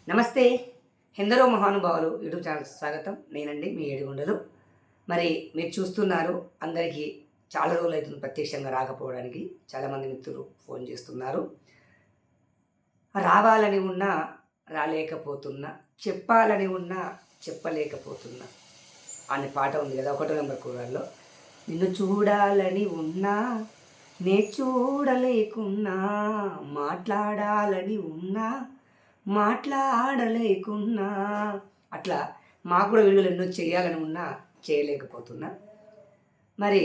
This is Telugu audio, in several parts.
నమస్తే. ఎందరో మహానుభావులు యూట్యూబ్ ఛానల్కి స్వాగతం. నేనండి మీ ఏడుగొండలు. మరి మీరు చూస్తున్నారు, అందరికీ చాలా రోజులవుతుంది ప్రత్యక్షంగా రాకపోవడానికి. చాలామంది మిత్రులు ఫోన్ చేస్తున్నారు. రావాలని ఉన్నా రాలేకపోతున్నా, చెప్పాలని ఉన్నా చెప్పలేకపోతున్నా అనే పాట ఉంది కదా, 1 నెంబర్ కూరల్లో. నిన్ను చూడాలని ఉన్నా నే చూడలేకున్నా, మాట్లాడాలని ఉన్నా మాట్లాడలేకున్నా, అట్లా మాకు కూడా వీడియోలు ఎన్నో చేయాలని ఉన్నా చేయలేకపోతున్నా. మరి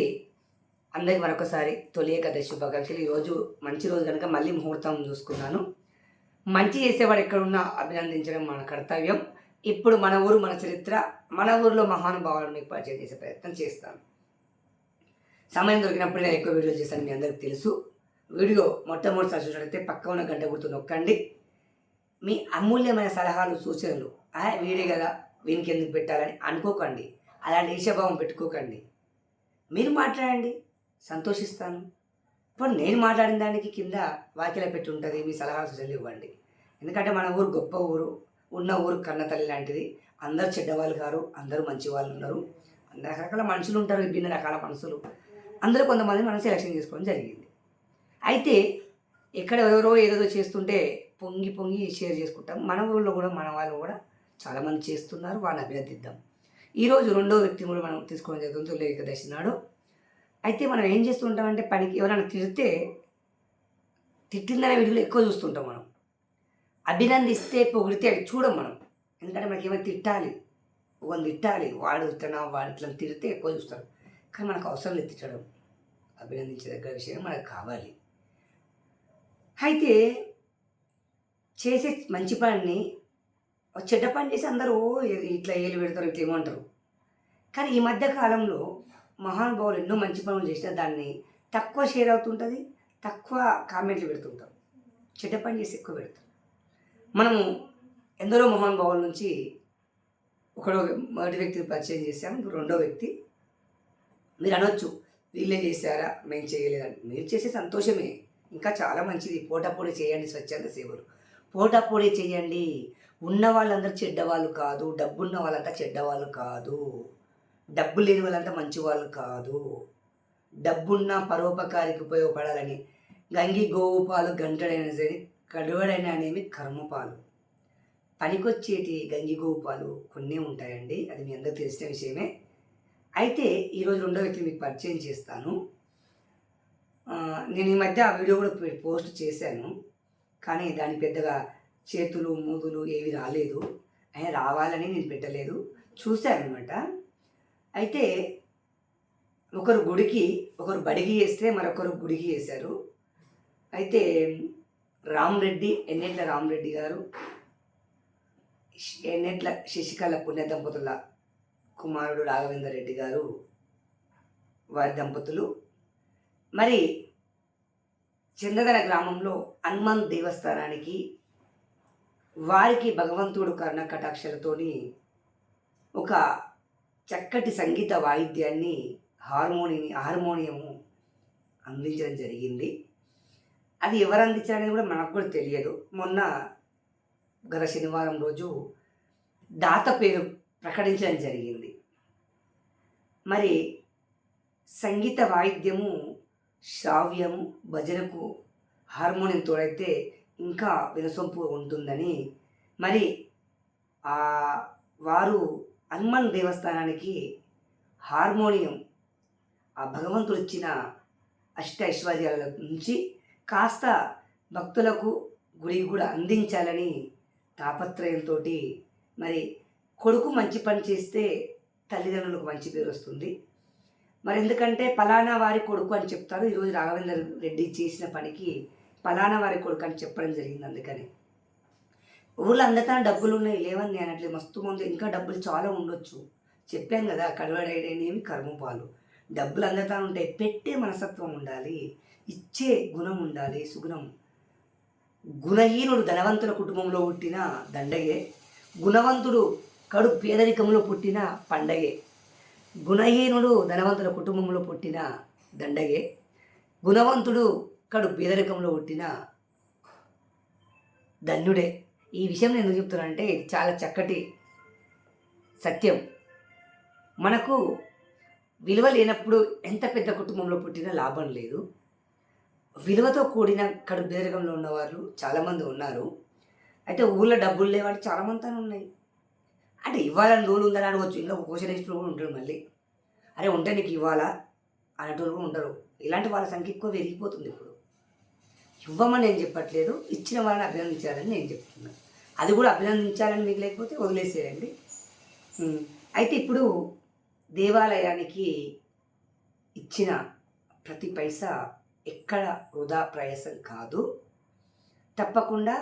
అందరికి మరొకసారి తొలి ఏకాదశి శుభాకాంక్షలు. ఈరోజు మంచి రోజు కనుక మళ్ళీ ముహూర్తం చూసుకున్నాను. మంచి చేసేవాడు ఎక్కడున్నా అభినందించడం మన కర్తవ్యం. ఇప్పుడు మన ఊరు, మన చరిత్ర, మన ఊరిలో మహానుభావులను మీకు పరిచయం చేసే ప్రయత్నం చేస్తాను. సమయం దొరికినప్పుడు నేను ఎక్కువ వీడియోలు చేస్తాను, మీ అందరికీ తెలుసు. వీడియో మొట్టమొదటిసారి చూసినట్లయితే పక్క ఉన్న గంట గుర్తు నొక్కండి. మీ అమూల్యమైన సలహాలు, సూచనలు వీడే కదా వీనికి ఎందుకు పెట్టాలని అనుకోకండి. అలాంటి ఈర్ష్యభావం పెట్టుకోకండి. మీరు మాట్లాడండి, సంతోషిస్తాను. ఇప్పుడు నేను మాట్లాడిన దానికి కింద వాక్యలో పెట్టి ఉంటుంది, మీ సలహాలు సూచనలు ఇవ్వండి. ఎందుకంటే మన ఊరు గొప్ప ఊరు, ఉన్న ఊరు కన్నతల్లి లాంటిది. అందరూ చెడ్డవాళ్ళు కారు, అందరూ మంచి వాళ్ళు ఉన్నారు. రకరకాల మనుషులు ఉంటారు, విభిన్న రకాల మనుషులు. అందరూ కొంతమంది మనం సెలెక్షన్ చేసుకోవడం జరిగింది. అయితే ఎక్కడ ఎవరెవరో ఏదేదో చేస్తుంటే పొంగి పొంగి షేర్ చేసుకుంటాం. మన ఊళ్ళో కూడా మన వాళ్ళు కూడా చాలామంది చేస్తున్నారు, వాళ్ళని అభినందిద్దాం. ఈరోజు రెండో వ్యక్తిని కూడా మనం తీసుకోవడం జరుగుతుంది, తొలి ఏకాదశి నాడు. అయితే మనం ఏం చేస్తుంటామంటే, పనికి ఎవరైనా తిడితే తిట్టిందనే వీడియోలు ఎక్కువ చూస్తుంటాం మనం. అభినందిస్తే పొగిడితే అవి చూడం మనం. ఎందుకంటే మనకి ఏమైనా తిట్టాలి, ఒకరిని తిట్టాలి, వాడు ఇట్లా వాడు ఇట్లా తిడితే ఎక్కువ చూస్తారు. కానీ మనకు అవసరం లేదు తిట్టడం. అభినందించే దగ్గర విషయం మనకు కావాలి. అయితే చేసే మంచి పనిని చెడ్డ పని చేసి అందరూ ఇట్లా ఏలు పెడతారు, ఇట్లా ఏమంటారు. కానీ ఈ మధ్య కాలంలో మహానుభావులు ఎన్నో మంచి పనులు చేసినా దాన్ని తక్కువ షేర్ అవుతుంటుంది, తక్కువ కామెంట్లు పెడుతుంటారు. చెడ్డ పని చేసి ఎక్కువ పెడతారు. మనము ఎందరో మహానుభావుల నుంచి మొదటి వ్యక్తిని పరిచయం చేశాము. ఇప్పుడు రెండో వ్యక్తి. మీరు అనొచ్చు, వీళ్ళే చేశారా, మేము చేయలేదని. మీరు చేసే సంతోషమే, ఇంకా చాలా మంచిది. పోటాపోటీ చేయండి, స్వచ్ఛంద సేవలు పోటాపోటీ చేయండి. ఉన్న వాళ్ళందరూ చెడ్డవాళ్ళు కాదు, డబ్బున్న వాళ్ళంతా చెడ్డవాళ్ళు కాదు, డబ్బు లేని వాళ్ళంతా మంచివాళ్ళు కాదు. డబ్బున్న పరోపకారికి ఉపయోగపడాలని గంగి గోవు పాలు గంటడైన సరే కడువడైన అనేవి కర్మపాలు. పనికొచ్చేటి గంగి గోవు పాలు కొన్ని ఉంటాయండి, అది మీ అందరూ తెలిసిన విషయమే. అయితే ఈరోజు రెండో వ్యక్తిని మీకు పరిచయం చేస్తాను. నేను ఈ మధ్య ఆ వీడియో కూడా పోస్ట్ చేశాను, కానీ దాని పెద్దగా చేతులు మూతులు ఏవి రాలేదు. అయినా రావాలని నేను పెట్టలేదు, చూశాను అనమాట. అయితే ఒకరు గుడికి, ఒకరు బడికి వేస్తే మరొకరు గుడికి వేశారు. అయితే రామరెడ్డి, ఎన్నెట్ల రామరెడ్డి గారు, ఎన్నెట్ల శశికళ పుణ్య దంపతుల కుమారుడు రాఘవేందర్ రెడ్డి గారు, వారి దంపతులు. మరి చందగర గ్రామంలో హనుమాన్ దేవస్థానానికి వారికి భగవంతుడు కర్ణ కటాక్షలతోని ఒక చక్కటి సంగీత వాయిద్యాన్ని, హార్మోనియము అందించడం జరిగింది. అది ఎవరు అందించారనేది కూడా మనకు కూడా తెలియదు. మొన్న గత శనివారం రోజు దాత పేరు ప్రకటించడం జరిగింది. మరి సంగీత వాయిద్యము, శ్రావ్యము, భజనకు హార్మోనియం తోడైతే ఇంకా వినసొంపు ఉంటుందని మరి వారు హనుమాన్ దేవస్థానానికి హార్మోనియం, ఆ భగవంతుడు ఇచ్చిన అష్ట ఐశ్వర్యాల నుంచి కాస్త భక్తులకు గుడికి కూడా అందించాలని తాపత్రయంతో, మరి కొడుకు మంచి పని చేస్తే తల్లిదండ్రులకు మంచి పేరు వస్తుంది. మరి ఎందుకంటే పలానా వారి కొడుకు అని చెప్తారు. ఈరోజు రాఘవేందర్ రెడ్డి చేసిన పనికి పలానా వారి కొడుకు అని చెప్పడం జరిగింది. అందుకని ఊళ్ళో అందతా డబ్బులు ఉన్నాయి, లేవని అనట్లేదు, మస్తు మంది ఇంకా డబ్బులు చాలా ఉండొచ్చు. చెప్పాం కదా, కడవడైనవి కర్మపాలు. డబ్బులు అందతా ఉంటాయి, పెట్టే మనస్తత్వం ఉండాలి, ఇచ్చే గుణం ఉండాలి, సుగుణం. గుణహీనుడు ధనవంతుల కుటుంబంలో పుట్టిన దండగే, గుణవంతుడు కడు పేదరికంలో పుట్టిన పండగే. గుణహీనుడు ధనవంతుల కుటుంబంలో పుట్టిన దండగే, గుణవంతుడు కడు పేదరికంలో పుట్టిన ధన్యుడే. ఈ విషయం నేను ఎందుకు చెప్తున్నానంటే ఇది చాలా చక్కటి సత్యం. మనకు విలువ లేనప్పుడు ఎంత పెద్ద కుటుంబంలో పుట్టినా లాభం లేదు. విలువతో కూడిన కడు బేరగంలో ఉన్నవాళ్ళు చాలామంది ఉన్నారు. అయితే ఊళ్ళో డబ్బులు లేవాళ్ళు చాలామంది ఉన్నాయి. అంటే ఇవ్వాలని రూల్ ఉందని అడగవచ్చు. ఇంకా క్వశ్చన్ వేసిన కూడా ఉంటాడు మళ్ళీ. అరే ఉంటే నీకు ఇవ్వాలా అనేటోళ్ళు కూడా ఉంటారు. ఇలాంటి వాళ్ళ సంఖ్య ఎక్కువ పెరిగిపోతుంది ఇప్పుడు. ఇవ్వమని నేను చెప్పట్లేదు, ఇచ్చిన వాళ్ళని అభినందించాలని నేను చెప్తున్నాను. అది కూడా అభినందించాలని మీకు లేకపోతే వదిలేసేయండి. అయితే ఇప్పుడు దేవాలయానికి ఇచ్చిన ప్రతి పైసా ఎక్కడ వృధా ప్రయాసం కాదు. తప్పకుండా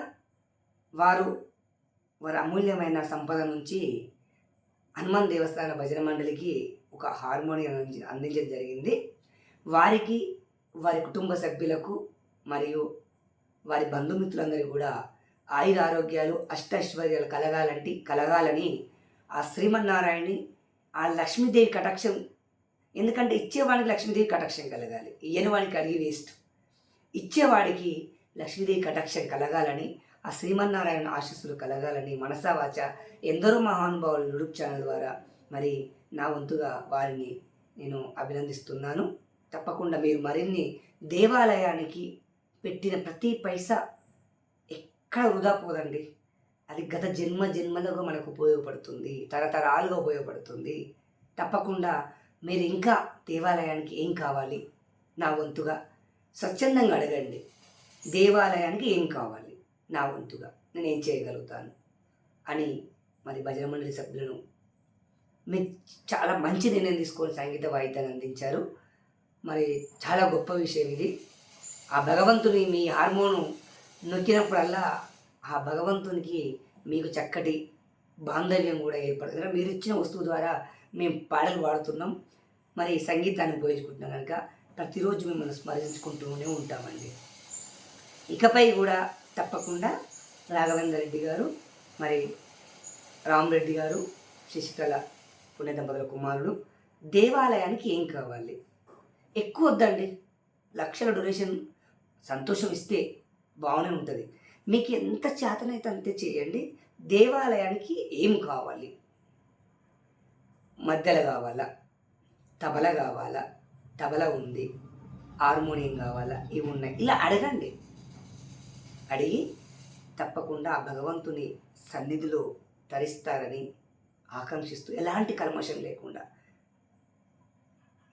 వారి అమూల్యమైన సంపద నుంచి హనుమాన్ దేవస్థాన భజన మండలికి ఒక హార్మోనియం అందించడం జరిగింది. వారికి, వారి కుటుంబ సభ్యులకు మరియు వారి బంధుమిత్రులందరికీ కూడా ఆయురారోగ్యాలు అష్టైశ్వర్యాలు కలగాలని ఆ శ్రీమన్నారాయణి ఆ లక్ష్మీదేవి కటాక్షం. ఎందుకంటే ఇచ్చేవాడికి లక్ష్మీదేవి కటాక్షం కలగాలి, ఇయ్యని వాడికి అడిగి వేస్ట్. ఇచ్చేవాడికి లక్ష్మీదేవి కటాక్షం కలగాలని, ఆ శ్రీమన్నారాయణ ఆశీస్సులు కలగాలని మనసా వాచ ఎందరో మహానుభావులు యూట్యూబ్ ఛానల్ ద్వారా మరి నా వంతుగా వారిని నేను అభినందిస్తున్నాను. తప్పకుండా మీరు మరిన్ని దేవాలయానికి పెట్టిన ప్రతి పైసా ఎక్కడ వృధా పోదండి. అది గత జన్మలుగా మనకు ఉపయోగపడుతుంది, తరతరాలుగా ఉపయోగపడుతుంది. తప్పకుండా మీరు ఇంకా దేవాలయానికి ఏం కావాలి నా వంతుగా స్వచ్ఛందంగా అడగండి. దేవాలయానికి ఏం కావాలి నా వంతుగా నేను ఏం చేయగలుగుతాను అని మరి భజన మండలి సభ్యులను మీరు చాలా మంచి నిర్ణయం తీసుకొని సంగీత వాయిద్యాన్ని అందించారు. మరి చాలా గొప్ప విషయం ఇది. ఆ భగవంతుని మీ హార్మోను నొక్కినప్పుడల్లా ఆ భగవంతునికి మీకు చక్కటి బాంధవ్యం కూడా ఏర్పడుతుంది. మీరు ఇచ్చిన వస్తువు ద్వారా మేము పాటలు పాడుతున్నాం, మరి సంగీతాన్ని ఉపయోగించుకుంటున్నాం కనుక ప్రతిరోజు మిమ్మల్ని స్మరించుకుంటూనే ఉంటామండి. ఇకపై కూడా తప్పకుండా రాఘవేంద్ర రెడ్డి గారు, మరి రామరెడ్డి గారు, శశికళ పుణ్య దంపతుల కుమారుడు దేవాలయానికి ఏం కావాలి ఎక్కువ వద్దండి. లక్షల డొనేషన్ సంతోషం ఇస్తే బాగానే ఉంటుంది. మీకు ఎంత చేతనైతే అంతే చేయండి. దేవాలయానికి ఏం కావాలి? మద్దెలు కావాలా, తబల కావాలా, తబల ఉంది, హార్మోనియం కావాలా, ఇవి ఉన్నాయి, ఇలా అడగండి. అడిగి తప్పకుండా ఆ భగవంతుని సన్నిధిలో తరిస్తారని ఆకాంక్షిస్తూ ఎలాంటి కల్మషం లేకుండా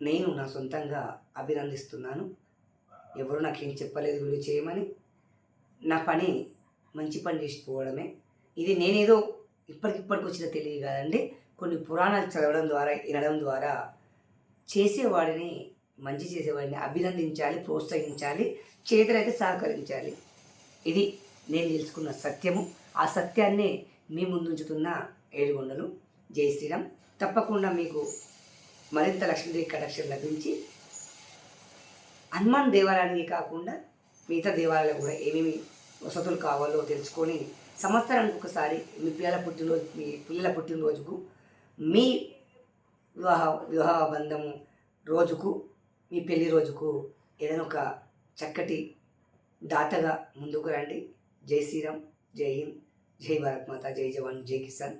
నేను నా సొంతంగా అభినందిస్తున్నాను. ఎవరు నాకేం చెప్పలేదు వీడియో చేయమని. నా పని మంచి పని చేసిపోవడమే. ఇది నేనేదో ఇప్పటికిప్పటికి వచ్చిన తెలివి కాదండి. కొన్ని పురాణాలు చదవడం ద్వారా, వినడం ద్వారా చేసేవాడిని, మంచి చేసేవాడిని అభినందించాలి, ప్రోత్సహించాలి, చేతులైతే సహకరించాలి. ఇది నేను తెలుసుకున్న సత్యము. ఆ సత్యాన్నే మీ ముందుంచుతున్న ఏడుగొండలు. జై శ్రీరామ్. తప్పకుండా మీకు మరింత లక్ష్మీదేవి కటాక్షం లభించి హనుమాన్ దేవాలయానికి కాకుండా మిగతా దేవాలయాలు కూడా ఏమేమి వసతులు కావాలో తెలుసుకొని సంవత్సరానికి ఒకసారి మీ పిల్లల పుట్టినరోజుకు, మీ వివాహ బంధము రోజుకు, మీ పెళ్లి రోజుకు ఏదైనా ఒక చక్కటి దాతగా ముందుకు రండి. జై శ్రీరామ్, జై హింద్, జై భారత్ మాత, జై జవాన్, జై కిసాన్.